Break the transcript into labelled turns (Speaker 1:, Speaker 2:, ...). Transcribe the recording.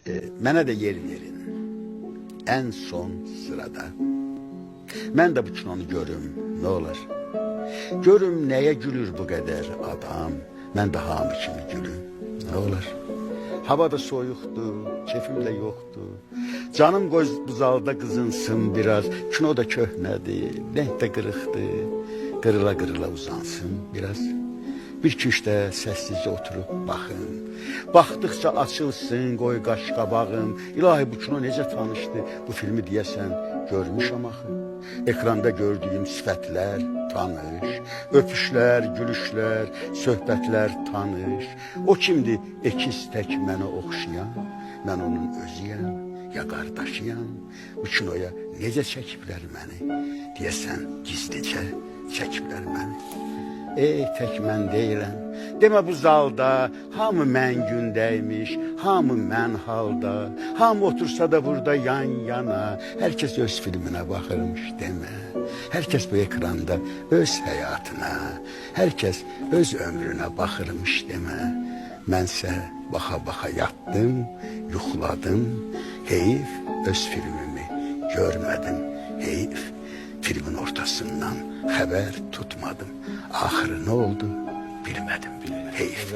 Speaker 1: Mənə də yer verin. Ən son sırada. Mən də bu kinonu görüm, nə olar? Görüm nəyə gülür bu qədər adam. Mən də hamı kimi gülüm, nə olar? Hava da soyuqdur, keyfim də yoxdur. Canım qoy bu zalda qızınsın biraz. Kino da köhnədir, renk də qırıqdır. Qırıla-qırıla uzansın biraz. Bir küşdə səssizcə oturub baxın. Baxdıqca açılsın, qoy qaş qabağım. İlahi bu kino necə tanışdı, bu filmi deyəsən görmüşəm axı. Ekranda gördüyüm sifətlər tanış, öpüşlər, gülüşlər, söhbətlər tanış. O kimdir ekiz tək mənə oxşayan? Mən onun özüyəm, ya qardaşıyam. Bu kinoya necə çəkiblər məni? Deyəsən gizlicə çəkiblər məni. Tək mən deyiləm. Demə bu zalda hamı mən gündəymiş, hamı mən halda. Hamı otursa da burada yan yana. Hər kəs öz filminə baxırmış demə. Hər kəs bu ekranda öz həyatına, hər kəs öz ömrünə baxırmış demə. Mənsə baxa-baxa yatdım, yuxladım. Heyif öz filmimi görmədim, heyif. Filmin ortasından xəbər tutmadım. Axırı nə oldu bilmədim. Heyif.